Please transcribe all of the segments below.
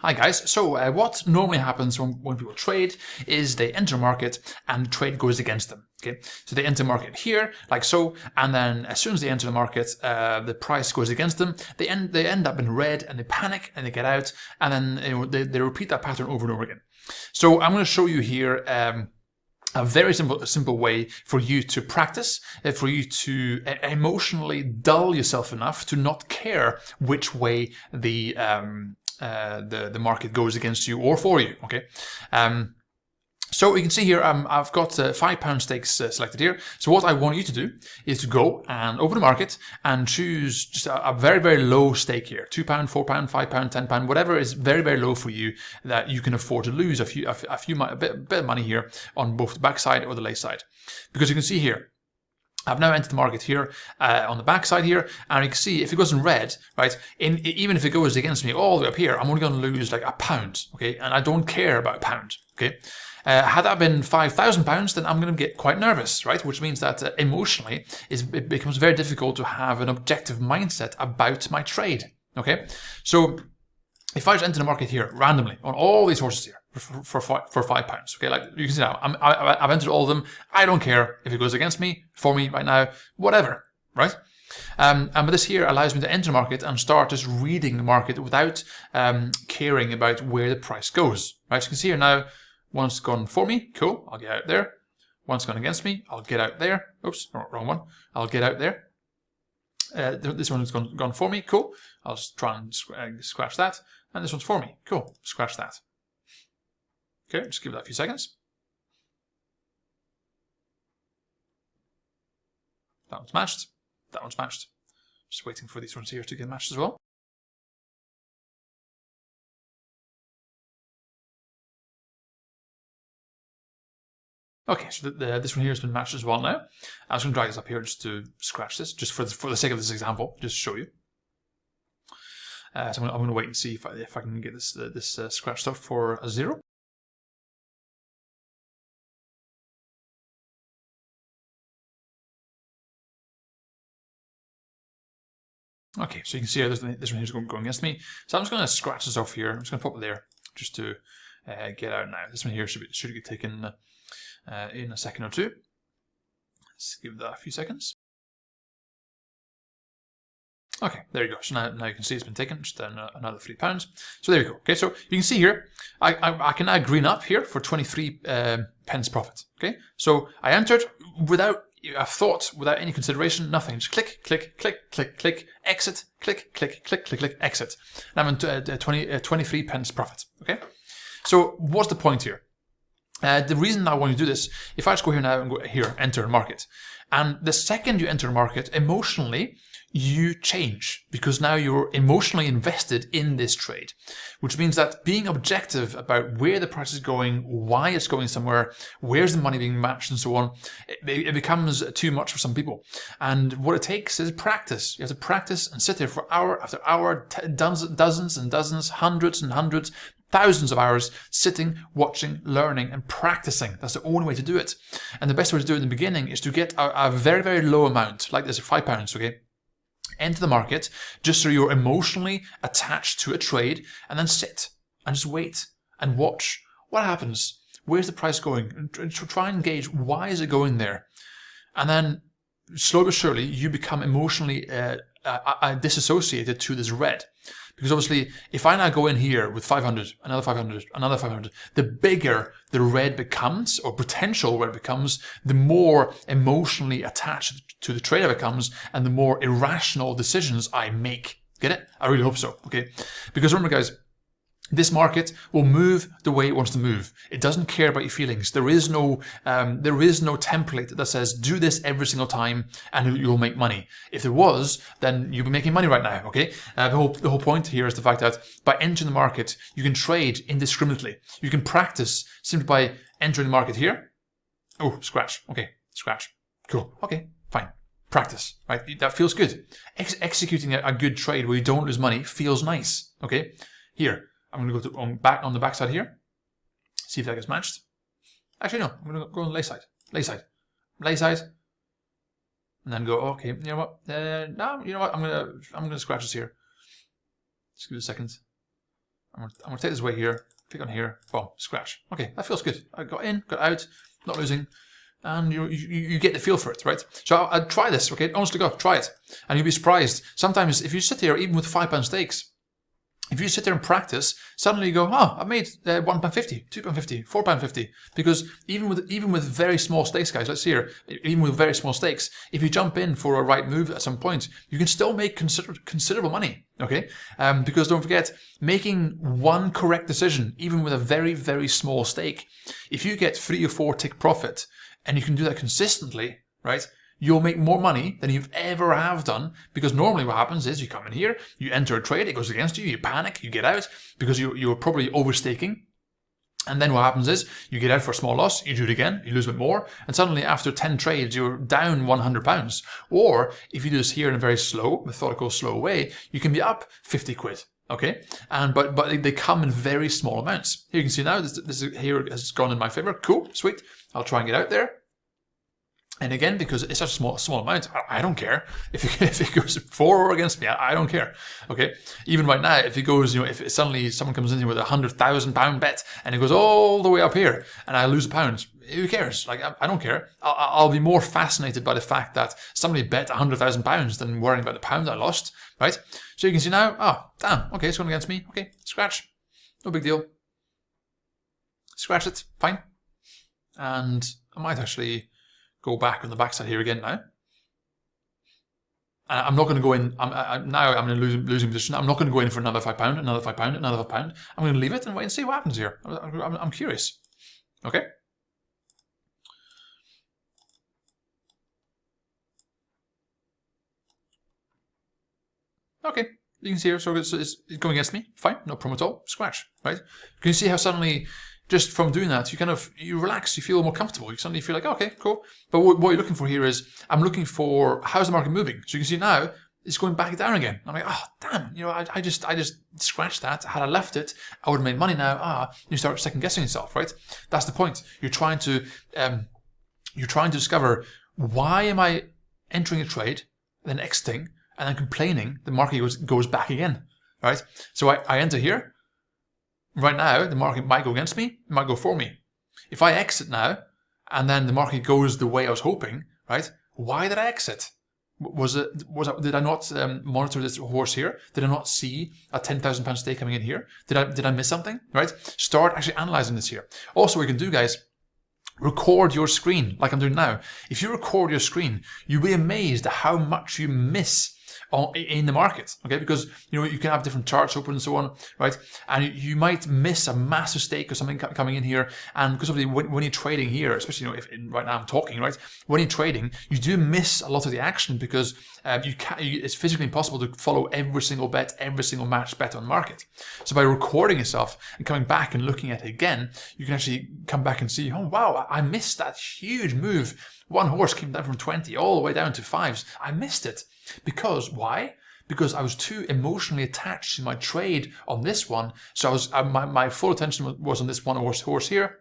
Hi guys, so what normally happens when people trade is they enter market and trade goes against them. Okay, so they enter market here like so, and then as soon as they enter the market, the price goes against them. They end up in red and they panic and they get out, and then they repeat that pattern over and over again. So I'm going to show you here a very simple way for you to practice, for you to emotionally dull yourself enough to not care which way the market goes against you or for you. Okay. So you can see here, I've got £5 stakes selected here. So what I want you to do is to go and open the market and choose just a very, very low stake here. £2, £4, £5, £10, whatever is very, very low for you that you can afford to lose a bit of money here on both the back side or the lay side. Because you can see here, I've now entered the market here on the back side here, and you can see if it goes in red, right, even if it goes against me all the way up here, I'm only going to lose like £1, okay, and I don't care about £1, okay. Had that been £5,000, then I'm going to get quite nervous, right, which means that emotionally it becomes very difficult to have an objective mindset about my trade, okay. So if I just enter the market here randomly on all these horses here for £5, okay, like you can see now, I've entered all of them. I don't care if it goes against me, for me right now, whatever, right? But this here allows me to enter the market and start just reading the market without caring about where the price goes, right? So you can see here now, one's gone for me, cool, I'll get out there. One's gone against me, I'll get out there. Oops, wrong one. I'll get out there. This one's gone for me, cool. I'll just try and scratch that. And this one's for me, cool, scratch that. Okay, just give that a few seconds. That one's matched. That one's matched. Just waiting for these ones here to get matched as well. Okay, so this one here has been matched as well now. I'm just going to drag this up here just to scratch this, just for the sake of this example, just to show you. So I'm going to wait and see if I can get this scratched up for a 0. Okay, so you can see this one here is going against me. So I'm just going to scratch this off here. I'm just going to pop it there just to get out now. This one here should get taken in a second or two. Let's give that a few seconds. Okay, there you go. So now you can see it's been taken, just another £3. So there you go. Okay, so you can see here, I can now green up here for 23 pence profit. Okay, so I entered without a thought, without any consideration, nothing. Just click, click, click, click, click, exit, click, click, click, click, click, exit. And I'm in 23 pence profit. Okay, so what's the point here? The reason I want you to do this, if I just go here now and go here, enter market, and the second you enter market, emotionally, you change because now you're emotionally invested in this trade, which means that being objective about where the price is going, why it's going somewhere, where's the money being matched and so on, it becomes too much for some people. And what it takes is practice. You have to practice and sit there for hour after hour, dozens and dozens, hundreds and hundreds, thousands of hours sitting, watching, learning, and practicing. That's the only way to do it. And the best way to do it in the beginning is to get a very, very low amount, like this, £5, okay? Enter the market just so you're emotionally attached to a trade, and then sit and just wait and watch what happens. Where's the price going? And try and gauge why is it going there. And then slowly but surely you become emotionally disassociated to this red. Because obviously, if I now go in here with 500, another 500, another 500, the bigger the red becomes, or potential red becomes, the more emotionally attached to the trade I becomes, and the more irrational decisions I make. Get it? I really hope so. Okay? Because remember, guys, this market will move the way it wants to move. It doesn't care about your feelings. There is no template that says do this every single time and you'll make money. If there was, then you'd be making money right now. Okay. The whole point here is the fact that by entering the market, you can trade indiscriminately. You can practice simply by entering the market here. Oh, scratch. Okay, scratch. Cool. Okay, fine. Practice. Right. That feels good. Executing a good trade where you don't lose money feels nice. Okay. Here. I'm going to go on the back side here. See if that gets matched. Actually, no. I'm going to go on the lay side. Lay side. Lay side. And then go, okay, you know what? No, you know what? I'm going to scratch this here. Just give it a second. I'm gonna take this away here, click on here, boom, scratch. Okay, that feels good. I got in, got out, not losing, and you get the feel for it, right? So I'd try this, okay? Honestly, God, try it, and you'll be surprised. Sometimes if you sit here, even with £5 stakes, if you sit there and practice, suddenly you go, oh, I made £1.50, £2.50, £4.50. Because even with very small stakes, guys, let's see here, even with very small stakes, if you jump in for a right move at some point, you can still make considerable money, okay? Because don't forget, making one correct decision, even with a very, very small stake, if you get 3 or 4 tick profit, and you can do that consistently, right? You'll make more money than you've ever have done, because normally what happens is you come in here, you enter a trade, it goes against you, you panic, you get out because you're probably overstaking. And then what happens is you get out for a small loss, you do it again, you lose a bit more, and suddenly after 10 trades, you're down £100. Or if you do this here in a very slow, methodical, slow way, you can be up 50 quid. Okay, but they come in very small amounts. Here you can see now this here has gone in my favor. Cool, sweet. I'll try and get out there. And again, because it's such a small amount, I don't care if it goes for or against me. I don't care. Okay, even right now, if it goes, if suddenly someone comes in here with £100,000 bet and it goes all the way up here and I lose £1, who cares? Like I don't care. I'll be more fascinated by the fact that somebody bet £100,000 than worrying about the pound I lost. Right? So you can see now. Oh, damn. Okay, it's going against me. Okay, scratch. No big deal. Scratch it. Fine. And I might actually go back on the backside here again now. I'm not going to go in. Now I'm in a losing position. I'm not going to go in for another £5, another £5, another £5. I'm going to leave it and wait and see what happens here. I'm curious. Okay. Okay. You can see here. So it's going against me. Fine. No problem at all. Scratch. Right. Can you see how suddenly, just from doing that, you relax, you feel more comfortable. You suddenly feel like, okay, cool. But what you're looking for here is, I'm looking for, how's the market moving? So you can see now, it's going back down again. I'm like, oh, damn, I just scratched that. Had I left it, I would have made money now. You start second guessing yourself, right? That's the point. You're trying to discover, why am I entering a trade, then exiting, and then complaining the market goes back again, right? So I enter here. Right now, the market might go against me, it might go for me. If I exit now, and then the market goes the way I was hoping, right? Why did I exit? Did I not monitor this horse here? Did I not see a £10,000 stake coming in here? Did I miss something? Right? Start actually analyzing this here. Also, what you can do, guys, record your screen like I'm doing now. If you record your screen, you'll be amazed at how much you miss in the market, okay? Because you can have different charts open and so on, right? And you might miss a massive stake or something coming in here, and because of when you're trading here, especially right now I'm talking, right? When you're trading, you do miss a lot of the action because it's physically impossible to follow every single bet, every single match bet on the market. So by recording yourself and coming back and looking at it again, you can actually come back and see, oh wow, I missed that huge move. One horse came down from 20 all the way down to 5s. I missed it. Because why? Because I was too emotionally attached to my trade on this one. So my full attention was on this one horse here,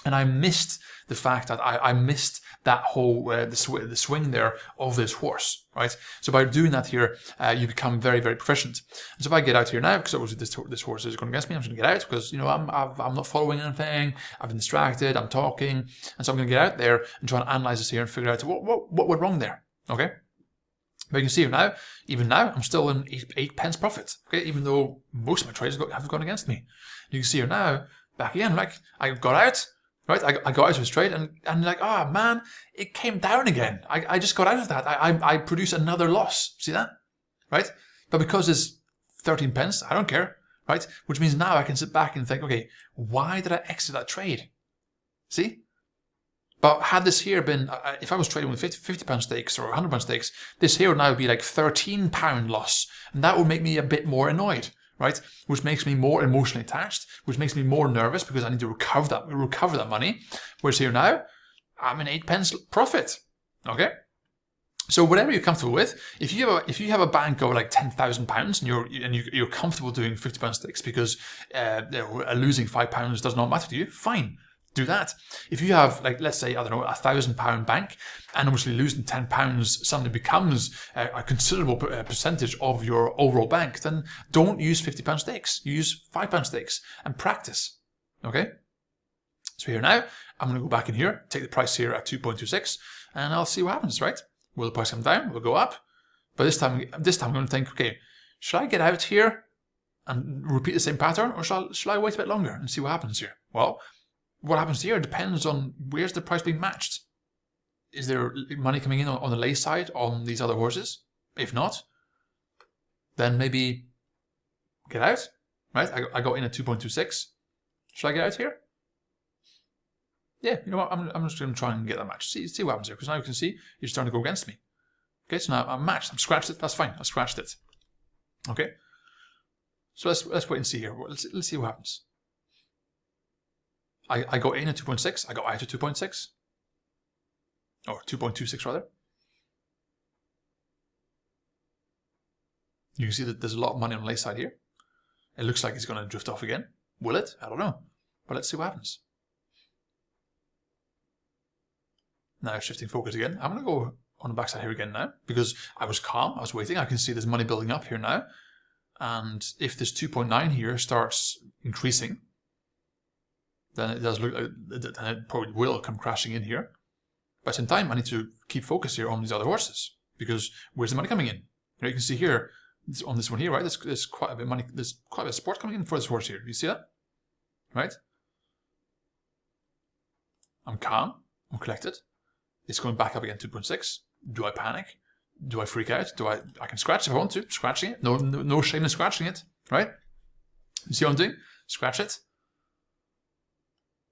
and I missed the fact that I missed that whole the swing there of this horse, right? So by doing that here, you become very, very proficient. And so if I get out here now, because obviously this horse is going against me, I'm just going to get out because I'm not following anything. I've been distracted. I'm talking, and so I'm going to get out there and try and analyze this here and figure out what went wrong there. Okay. But you can see here now, even now, I'm still in 8 pence profit. Okay, even though most of my trades have gone against me. You can see here now, back again, like I got out, right? I got out of this trade and like, oh man, it came down again. I just got out of that. I produced another loss. See that? Right? But because it's 13 pence, I don't care, right? Which means now I can sit back and think, okay, why did I exit that trade? See? But had this here been, if I was trading with £50 stakes or £100 stakes, this here would now be like £13 loss. And that would make me a bit more annoyed, right? Which makes me more emotionally attached, which makes me more nervous because I need to recover that money. Whereas here now, I'm in 8 pence profit, okay? So whatever you're comfortable with, if you have a bank of like £10,000 and you're comfortable doing £50 stakes because losing £5 does not matter to you, fine. do that. If you have, like, let's say, I don't know, £1,000 bank, and obviously losing £10 suddenly becomes a considerable percentage of your overall bank, then don't use £50 stakes. Use £5 stakes and practice. Okay? So here now, I'm going to go back in here, take the price here at 2.26, and I'll see what happens, right? Will the price come down? Will it go up? But this time I'm going to think, okay, should I get out here and repeat the same pattern, or shall I wait a bit longer and see what happens here? Well, what happens here depends on where's the price being matched. Is there money coming in on the lay side on these other horses? If not, then maybe get out, right? I got in at 2.26. Should I get out here? Yeah, you know what? I'm just going to try and get that match. See what happens here, because now you can see you're starting to go against me. Okay, so now I'm matched. I've scratched it. That's fine. I've scratched it. Okay. So let's wait and see here. Let's see what happens. I got in at 2.6. I got out at 2.6. Or 2.26 rather. You can see that there's a lot of money on the lay side here. It looks like it's going to drift off again. Will it? I don't know. But let's see what happens. Now shifting focus again. I'm going to go on the backside here again now, because I was calm. I was waiting. I can see there's money building up here now. And if this 2.9 here starts increasing, then it does look like it probably will come crashing in here. But at the same time, I need to keep focus here on these other horses, because where's the money coming in? You can see here on this one here, right? There's quite a bit of money. There's quite a bit of support coming in for this horse here. You see that, right? I'm calm. I'm collected. It's going back up again, 2.6. Do I panic? Do I freak out? I can scratch if I want to. Scratching it. No shame in scratching it, right? You see what I'm doing? Scratch it.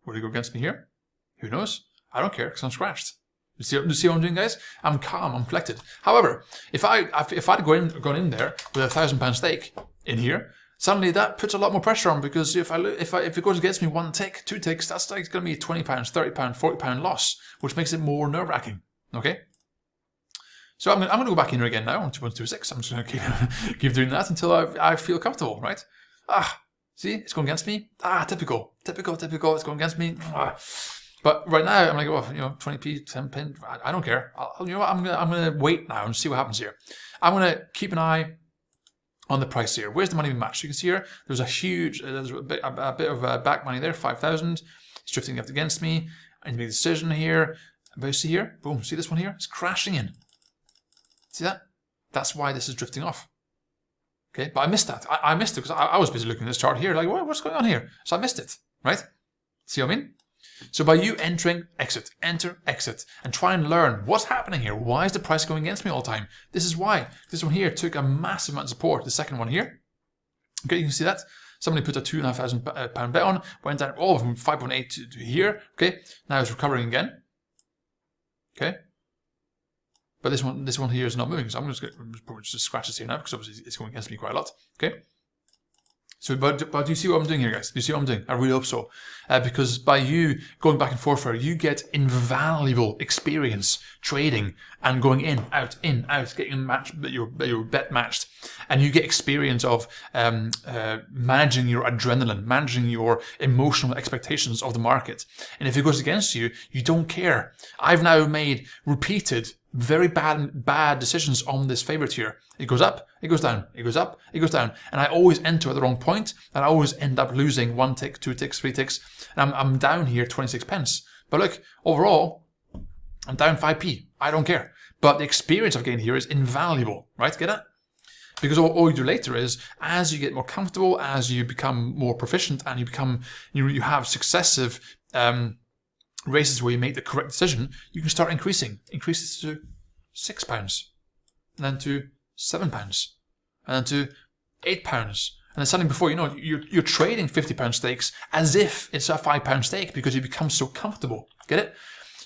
Will it go against me here? Who knows? I don't care because I'm scratched. You see what I'm doing, guys? I'm calm. I'm collected. However, if I'd gone in there with £1,000 stake in here, suddenly that puts a lot more pressure on, because if it goes against me one tick, two ticks, that's like going to be a £20, £30, £40 loss, which makes it more nerve-wracking. Okay. So I'm going to go back in here again now on 2.26. I'm just going to keep doing that until I feel comfortable, right? See, it's going against me. Typical. It's going against me. But right now I'm like, well, 20p, 10p. I don't care. You know what? I'm going to wait now and see what happens here. I'm going to keep an eye on the price here. Where's the money being matched? You can see here there's a bit of back money there, 5,000. It's drifting up against me. I need to make a decision here. But you see here, boom. See this one here? It's crashing in. See that? That's why this is drifting off. Okay, but I missed that. I missed it because I was busy looking at this chart here, like, what's going on here? So I missed it, right? See what I mean? So by you entering, exit, enter, exit, and try and learn what's happening here. Why is the price going against me all the time? This is why. This one here took a massive amount of support. The second one here. Okay, you can see that. Somebody put a £2,500 bet on, went down all from 5.8 to here. Okay, now it's recovering again. Okay. But this one here is not moving, so I'm just going to probably just scratch this here now, because obviously it's going against me quite a lot. Okay. So, but do you see what I'm doing here, guys? Do you see what I'm doing? I really hope so. Because by you going back and forth, you get invaluable experience trading and going in, out, getting matched, your bet matched. And you get experience of managing your adrenaline, managing your emotional expectations of the market. And if it goes against you, you don't care. I've now made repeated very bad decisions on this favorite here. It goes up, it goes down, it goes up, it goes down. And I always enter at the wrong point, and I always end up losing 1 tick, 2 ticks, 3 ticks. And I'm down here 26 pence. But look, overall, I'm down 5p. I don't care. But the experience I've gained here is invaluable, right? Get it? Because all you do later is, as you get more comfortable, as you become more proficient, and you have successive races where you make the correct decision, you can start increasing. Increase it to £6, and then to £7, and then to £8. And then suddenly, before you know it, you're trading £50 stakes as if it's a £5 stake, because you become so comfortable. Get it?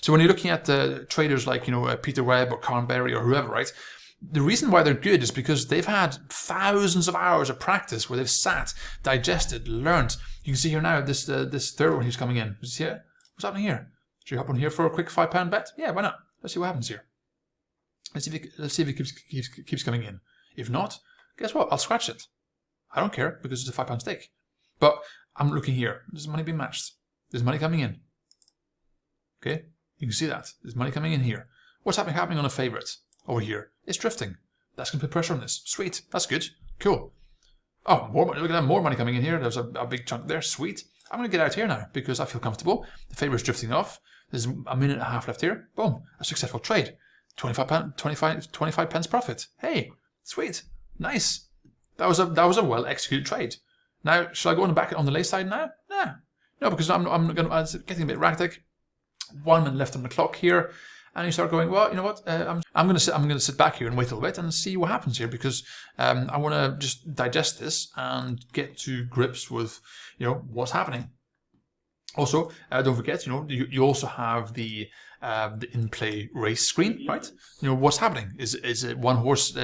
So when you're looking at traders like Peter Webb or Karen Berry or whoever, right? The reason why they're good is because they've had thousands of hours of practice where they've sat, digested, learned. You can see here now this third one who's coming in. You see it? What's happening here? Should we hop on here for a quick £5 bet? Yeah, why not? Let's see what happens here. Let's see if it keeps coming in. If not, guess what? I'll scratch it. I don't care, because it's a £5 stake. But I'm looking here. There's money being matched. There's money coming in. Okay, you can see that. There's money coming in here. What's happening on a favorite over here? It's drifting. That's going to put pressure on this. Sweet. That's good. Cool. Oh, more money. Look at that. More money coming in here. There's a big chunk there. Sweet. I'm going to get out here now because I feel comfortable. The favorite's drifting off. There's a minute and a half left here. Boom. A successful trade. 25 pence profit. Hey, sweet. Nice. That was a well executed trade. Now, should I go on the back on the lay side now? Nah. No, because I'm getting a bit erratic. 1 minute left on the clock here. And you start going, well, you know what? I'm going to sit back here and wait a little bit and see what happens here because I want to just digest this and get to grips with, what's happening. Also, don't forget, you also have the in-play race screen, right? What's happening? Is it one horse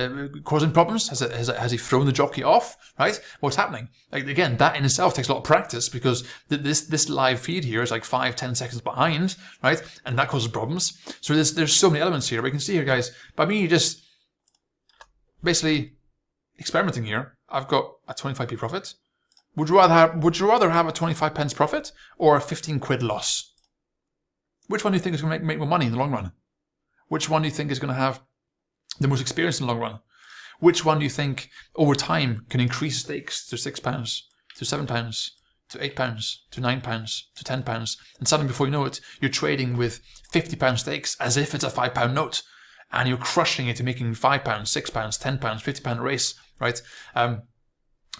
causing problems? Has he thrown the jockey off? Right? What's happening? Like, again, that in itself takes a lot of practice because this live feed here is like 5-10 seconds behind, right? And that causes problems. So there's so many elements here. We can see here, guys. By me just basically experimenting here, I've got a 25p profit. Would you rather have a 25 pence profit or a 15 quid loss? Which one do you think is going to make more money in the long run? Which one do you think is going to have the most experience in the long run? Which one do you think over time can increase stakes to £6, to £7, to £8, to £9, to £10, and suddenly before you know it, you're trading with £50 stakes as if it's a £5 note, and you're crushing it and making £5, £6, £10, £50 race, right? And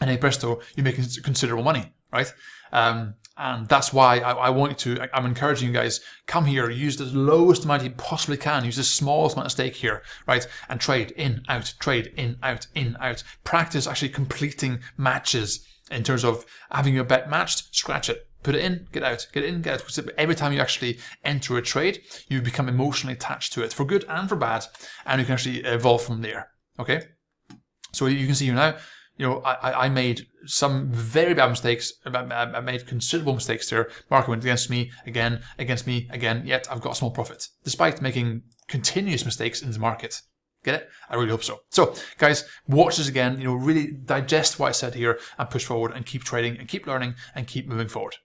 hey presto, you're making considerable money, right? And that's why I'm encouraging you guys, come here, use the lowest amount you possibly can, use the smallest amount of stake here, right? And trade in, out, trade in, out, in, out. Practice actually completing matches in terms of having your bet matched, scratch it, put it in, get out, get in, get out. Because every time you actually enter a trade, you become emotionally attached to it for good and for bad, and you can actually evolve from there, okay? So you can see here now, I made some very bad mistakes. I made considerable mistakes there. Market went against me, again, yet I've got a small profit, despite making continuous mistakes in the market. Get it? I really hope so. So, guys, watch this again, really digest what I said here and push forward and keep trading and keep learning and keep moving forward.